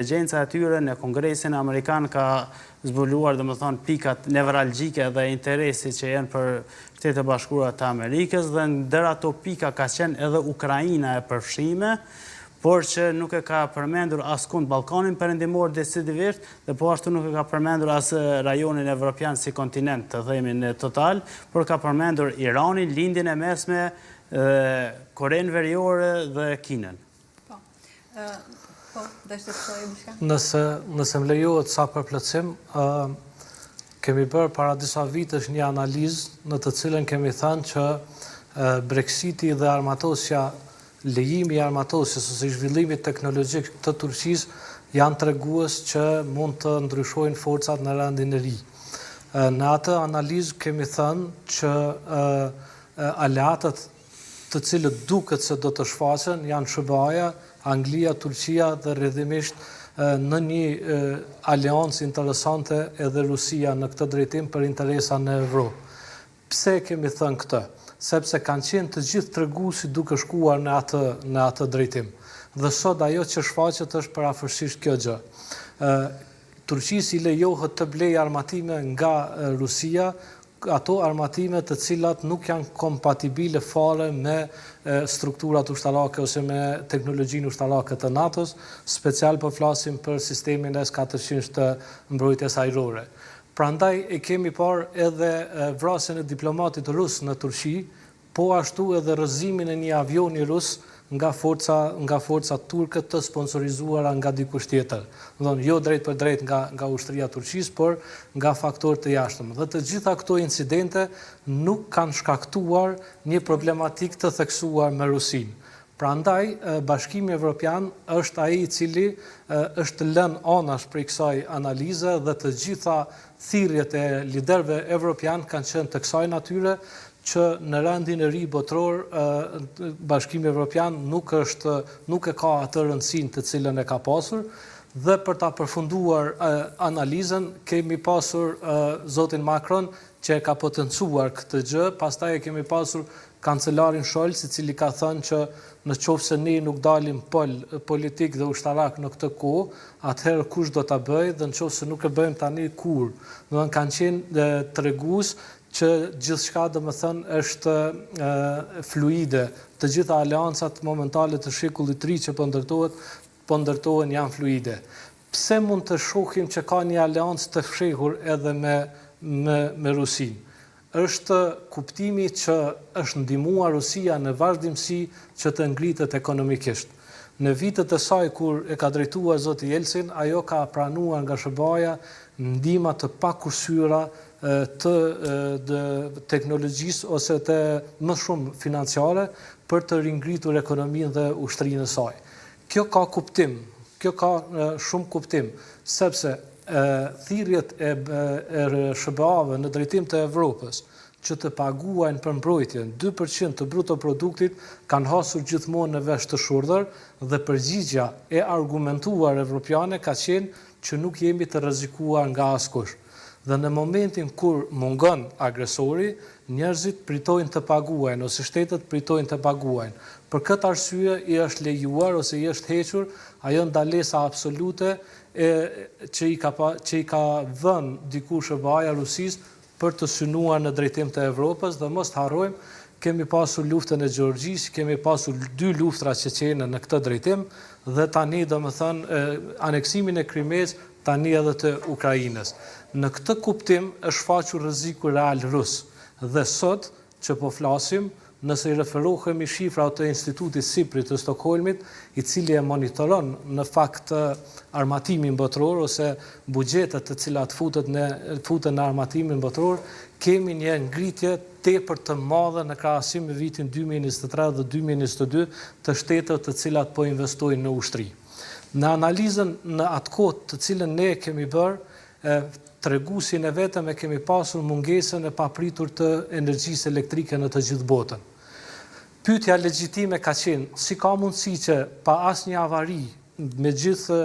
Inteligenca e tyre në Kongresin Amerikan ka zbuluar pikat nevralgjike dhe interesi që janë për Shtetet e Bashkuara të Amerikës dhe ndër ato pika ka qenë edhe Ukraina e përfshime, por që nuk e ka përmendur askund Ballkanin Perëndimor decidisht dhe po ashtu nuk e ka përmendur as rajonin evropian si kontinent, të themi në total, por ka përmendur Iranin, lindjen e mesme, Korenë Veriore dhe Kinën. Nëse më lejohet sa përplotësim, kemi bërë para disa vitesh një analizë në të cilën kemi thënë që Brexiti dhe armatosja, lejimi i armatosjes ose zhvillimi teknologjik të Turqisë janë tregues që mund të ndryshojnë forcat në rendin e ri. Në atë analizë kemi thënë që aleatët të cilët duket se do të shfaqen janë SBA-ja, Anglia, Turqia dhe rrjedhimisht në një aleancë interesante edhe Rusia në këtë drejtim për interesa në Evropë. Pse kemi thënë këtë? Sepse kanë qenë të gjithë treguesi duke shkuar në atë drejtim. Dhe sot ajo që shfaqet është parafërsisht kjo gjë. Turqisë i lejohet të blejë armatime nga Rusia, ato armatime të cilat nuk janë kompatibile fare me strukturat ushtarake ose me teknologjinë ushtarake të NATO-s, special po flasim për sistemin S-400 të mbrojtjes ajrore. Prandaj e kemi parë edhe vrasjen e diplomatit rus në Turqi, po ashtu edhe rrëzimin e një avioni rus nga forca turke të sponsorizuara nga dikush tjetër. Jo drejt për drejt nga ushtria e Turqisë, por nga faktorë të jashtëm. Dhe të gjitha këto incidente nuk kanë shkaktuar një problematik të theksuar me Rusinë. Prandaj, Bashkimi Evropian është ai i cili është lënë anash prej kësaj analize dhe të gjitha thirrjet e liderëve evropian kanë qenë të kësaj natyre që në rendin e ri botror Bashkimi Evropian nuk e ka atë rëndësinë të cilën e ka pasur dhe për ta përfunduar analizën kemi pasur zotin Macron që e ka potencuar këtë gjë, pastaj e kemi pasur kancelarin Scholz i cili ka thënë që në qoftë se ne nuk dalim politik dhe ushtarak në këtë kohë, atëherë kush do ta bëjë dhe në qoftë se nuk e bëjmë tani kur. Domethënë kanë qenë tregues që gjithçka domethënë është fluide. Të gjitha aleancat momentale të shekullit të ri që po ndërtohen janë fluide. Pse mund të shohim që ka një aleancë të fshehur edhe me Rusinë? Është kuptimi që është ndihmuar Rusia në vazhdimsi që të ngritet ekonomikisht. Në vitet e saj kur e ka drejtuar zoti Jelcin, ajo ka pranuar nga SBA-ja ndihma të pakushtyera të teknologjisë ose të më shumë financiare për të ringritur ekonominë dhe ushtrinë e saj. Kjo ka kuptim, kjo ka shumë kuptim, sepse thirrjet e SBA-ve në drejtim të Evropës që të paguajnë për mbrojtjen 2% të bruto produktit kanë hasur gjithmonë në vesh të shurdhër dhe përgjigjja e argumentuar evropiane ka qenë që nuk jemi të rrezikuar nga askush. Dhe në momentin kur mungon agresori, njerëzit pritojnë të paguajnë ose shtetet pritojnë të paguajnë. Për këtë arsye i është lejuar ose i është hequr ajo ndalesa absolute që i ka vënë dikush SBA-ja Rusisë për të synuar në drejtim të Evropës dhe mos harrojmë, kemi pasur luftën e Gjeorgjisë, kemi pasur 2 luftra çeçene në këtë drejtim dhe tani domethënë aneksimin e Krimes tani edhe të Ukrainës. Në këtë kuptim është shfaqur rreziku real rus dhe sot që po flasim, nëse i referohemi shifrave të Institutit Siprit të Stockholmit, i cili e monitoron në fakt armatimin botror ose buxhetet të cilat futen në armatimin botror, kemi një ngritje tepër të madhe në krahasim me vitin 2023 dhe 2022 të shteteve të cilat po investojnë në ushtri. Në analizën në atë kohë të cilën ne kemi bërë, treguesin e vetëm e kemi pasur mungesën e papritur të energjisë elektrike në të gjithë botën. Pyetja legjitime ka qenë, si ka mundësi që pa asnjë avari, me gjithë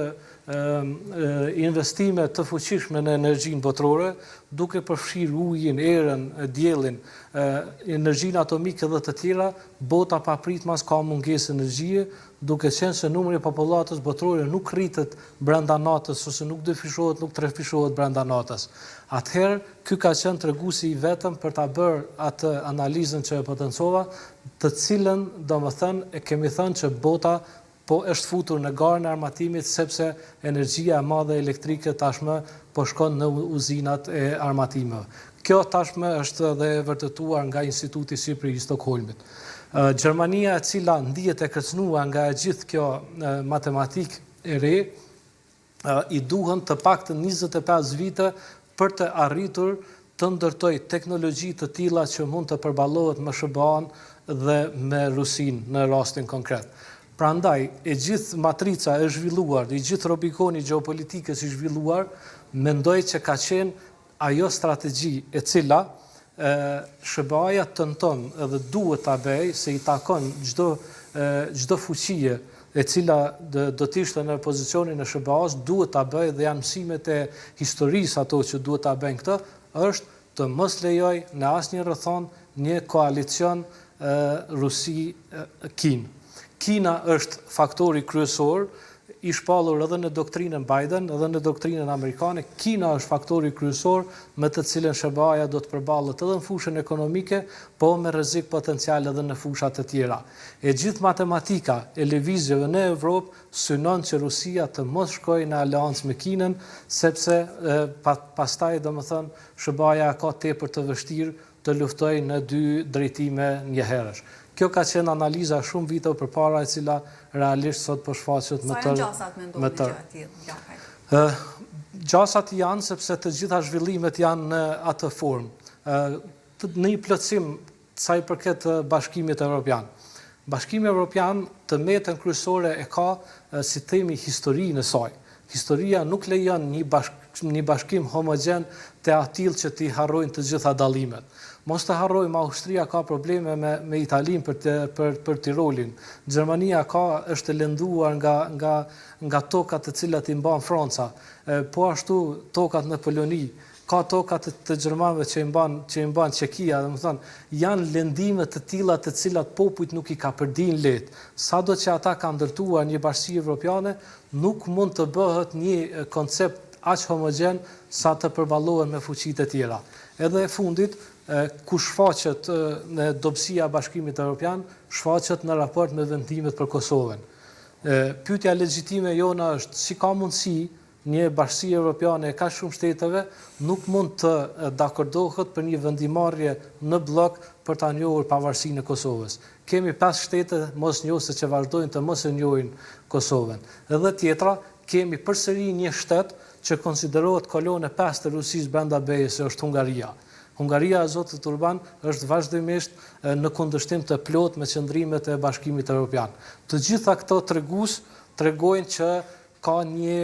investime të fuqishme në energjinë botërore, duke përfshirë ujin, erën, diellin, energjinë atomike dhe të tjera, bota papritmas ka mungesë energjie, duke qenë se numri i popullatës botërore nuk rritet brenda natës ose nuk dyfishohet, nuk trefishohet brenda natës. Atëherë, ky ka qenë treguesi i vetëm për ta bërë atë analizën që e potencova, të cilën, domethënë, e kemi thënë që bota po është futur në garën e armatimit sepse energjia e madhe elektrike tashmë po shkon në uzinat e armatimeve. Kjo tashmë është edhe vërtetuar nga Instituti Shqipëri i Stockholmit. Gjermania, e cila ndihet e kërcënuar nga e gjithë kjo matematikë e re, i duhen të paktën 25 vite për të arritur të ndërtoj teknologji të tilla që mund të përballohet me SBA-n dhe me Rusinë në rastin konkret. Prandaj, e gjithë matrica e zhvilluar, i gjithë Rubikoni gjeopolitikës i zhvilluar, mendoj që ka qenë ajo strategji e cila SBA-ja tenton edhe duhet ta bëjë, se i takon çdo fuqie e cila do të ishte në pozicionin e SBA-s, duhet ta bëjë dhe janë mësimet e historisë ato që duhet ta bëjnë këtë, është të mos lejoj në asnjë rrethon një koalicion Rusi-Kinë. Kina është faktori kryesor, i shpallur edhe në doktrinën Biden, edhe në doktrinën amerikane. Kina është faktori kryesor me të cilën SBA-ja do të përballet edhe në fushën ekonomike, po me rrezik potencial edhe në fusha të tjera. E gjithë matematika e lëvizjeve në Evropë synon që Rusia të mos shkojë në aleancë me Kinën, sepse pastaj domethënë SBA-ja ka tepër të vështirë të luftojë në dy drejtime njëherësh. Kjo ka qenë analiza shumë vite përpara, e cila realisht sot po shfaqet më tërë. Sa gjasat mendoni që atje? Gjasat janë sepse të gjitha zhvillimet janë në atë formë. Në një plotësim sa i përket Bashkimit Evropian. Bashkimi Evropian të metën kryesore e ka, si themi, historinë e saj. Historia nuk lejon një bashkim homogjen të atill që t'i harrojnë të gjitha dallimet. Mos të harrojmë, Austria ka probleme me Italinë për Tirolin. Gjermania është lënduar nga tokat të cilat i mban Franca. Po ashtu tokat në Poloni, ka tokat të gjermanëve që i mban Çekia, domethënë janë lëndime të tilla të cilat popujt nuk i ka përdin lehtë. Sado që ata kanë ndërtuar një bashki evropiane, nuk mund të bëhet një koncept aq homogjen sa të përballohen me fuqitë e tjera. Edhe e fundit, ku shfaqet në dobësia e Bashkimit Evropian, shfaqet në raport me vendimet për Kosovën. Pyetja legjitime jona është si ka mundësi një bashkësi evropiane e kaq shumë shteteve nuk mund të dakordohet për një vendimarrje në blok për ta njohur pavarësinë e Kosovës. Kemi 5 shtete mosnjohëse që vazhdojnë të mos e njohin Kosovën. Edhe tjetra, kemi përsëri një shtet që konsiderohet kolonë e 5 të Rusisë brenda BE-s, është Hungaria. Hungaria, zotit Urban, është vazhdimisht në kundërshtim të plot me qëndrimet e Bashkimit Evropian. Të gjitha këto tregues tregojnë që ka një